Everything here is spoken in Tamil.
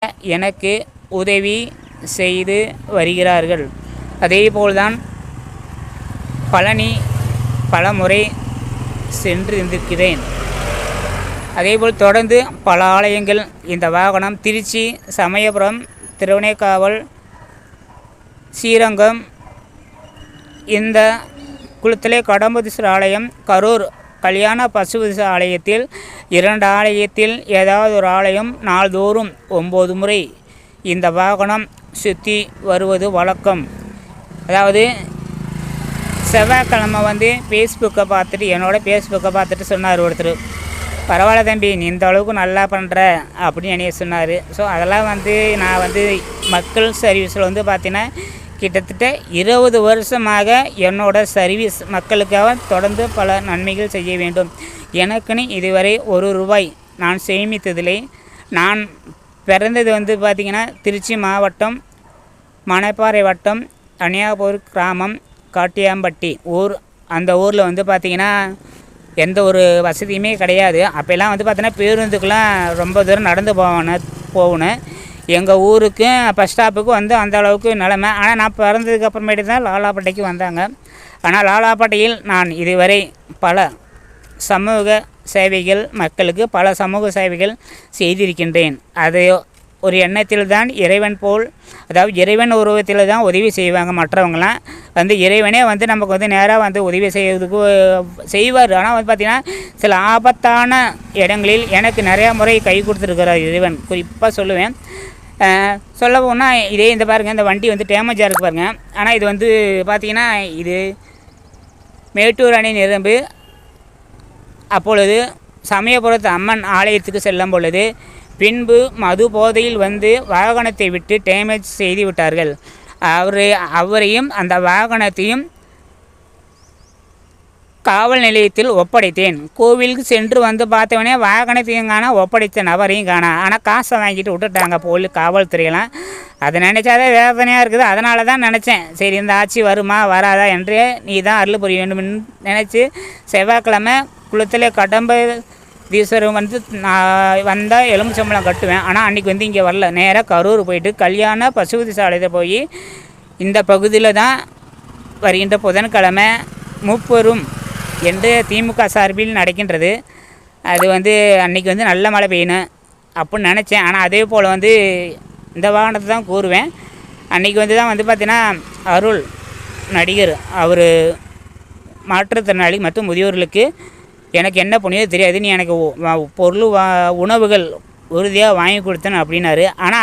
எனக்கு உதவி செய்து வருகிறார்கள். அதேபோல்தான் பழனி பலமுறை சென்றிருந்திருக்கிறேன். அதேபோல் தொடர்ந்து பல ஆலயங்கள் இந்த வாகனம் திருச்சி, சமயபுரம், திருவானைக்காவல், ஸ்ரீரங்கம், இந்த குளத்தலை கடம்பதீஸ்வரர் ஆலயம், கரூர் கல்யாண பசுபதீஸ்வரர் ஆலயத்தில் 2 ஆலயத்தில் ஏதாவது ஒரு ஆலயம் நாள்தோறும் 9 முறை இந்த வாகனம் சுற்றி வருவது வழக்கம். அதாவது செவ்வாய்க்கிழமை ஃபேஸ்புக்கை பார்த்துட்டு என்னோடய ஃபேஸ்புக்கை பார்த்துட்டு சொன்னார் ஒருத்தர், பரவாயில்ல தம்பி நீ இந்த அளவுக்கு நல்லா பண்ணுற அப்படின்னு என்னைய சொன்னார். ஸோ அதெல்லாம் நான் மக்கள் சர்வீஸில் பார்த்தீங்கன்னா கிட்டத்தட்ட 20 வருஷமாக என்னோட சர்வீஸ் மக்களுக்காக தொடர்ந்து பல நன்மைகள் செய்ய வேண்டும். எனக்குன்னு இதுவரை ₹1 நான் சேமித்ததில்லை. நான் பிறந்தது பார்த்திங்கன்னா திருச்சி மாவட்டம், மணப்பாறை வட்டம், அணியாபூர் கிராமம், காட்டியாம்பட்டி ஊர். அந்த ஊரில் பார்த்திங்கன்னா எந்த ஒரு வசதியுமே கிடையாது. அப்போல்லாம் பார்த்திங்கன்னா பேருந்துக்கெலாம் ரொம்ப தூரம் நடந்து போகணும். எங்கள் ஊருக்கு பஸ் ஸ்டாப்புக்கு அந்த அளவுக்கு நிலமை. ஆனால் நான் பிறந்ததுக்கு அப்புறமேட்டு தான் லாலாப்பட்டைக்கு வந்தாங்க. ஆனால் லாலாப்பட்டையில் நான் இதுவரை பல சமூக சேவைகள், மக்களுக்கு பல சமூக சேவைகள் செய்திருக்கின்றேன். அது ஒரு எண்ணத்தில் தான் இறைவன் போல், அதாவது இறைவன் உருவத்தில் தான் உதவி செய்வாங்க மற்றவங்களாம். இறைவனே நமக்கு நேராக உதவி செய்வதுக்கு செய்வார். ஆனால் பார்த்திங்கன்னா சில ஆபத்தான இடங்களில் எனக்கு நிறையா முறை கை கொடுத்துருக்கிறார் இறைவன். குறிப்பாக சொல்லுவேன். சொல்ல போனால் இதே இந்த பாருங்கள், இந்த வண்டி டேமேஜாக இருக்குது பாருங்கள். ஆனால் இது பார்த்திங்கன்னா இது மேட்டூர் அணை நிரம்பு. அப்பொழுது சமயபுரத்து அம்மன் ஆலயத்துக்கு செல்லும் பொழுது பின்பு மது போதையில் வாகனத்தை விட்டு டேமேஜ் செய்து விட்டார்கள். அவரையும் அந்த வாகனத்தையும் காவல் நிலையத்தில் ஒப்படைத்தேன். கோவிலுக்கு சென்று பார்த்தவனே வாகனத்தையும் காணா, ஒப்படைத்த நபரையும் காணா. ஆனால் காசை வாங்கிட்டு விட்டுட்டாங்க காவல்துறையெல்லாம். அதை நினச்சாதே வேதனையாக இருக்குது. அதனால தான் நினச்சேன், சரி இந்த ஆட்சி வருமா வராதா என்று நீ தான் அருள் புரிய வேண்டும்னு நினச்சி செவ்வாய்க்கிழமை குளத்தில் கடம்பதீஸ்வரர் நான் வந்தால் எலும்புச்சம்பளம் கட்டுவேன். ஆனால் அன்றைக்கி இங்கே வரல. நேராக கரூர் போயிட்டு கல்யாண பசுபதீஸ்வரர் ஆலயத்தை போய் இந்த பகுதியில் தான் வருகின்ற புதன்கிழமை முப்பெரும் என்று திமுக சார்பில் நடக்கின்றது. அது அன்றைக்கி நல்ல மழை பெய்யணும் அப்படின்னு நினச்சேன். ஆனால் அதே போல் இந்த வாகனத்தை தான் கூறுவேன். அன்றைக்கி தான் பார்த்தீங்கன்னா அருள் நடிகர், அவர் மாற்றுத்திறனாளி மற்றும் முதியோர்களுக்கு எனக்கு என்ன புண்ணியது தெரியாது, நீ எனக்கு பொருள் உணவுகள் உறுதியாக வாங்கி கொடுத்தேன் அப்படின்னாரு. ஆனால்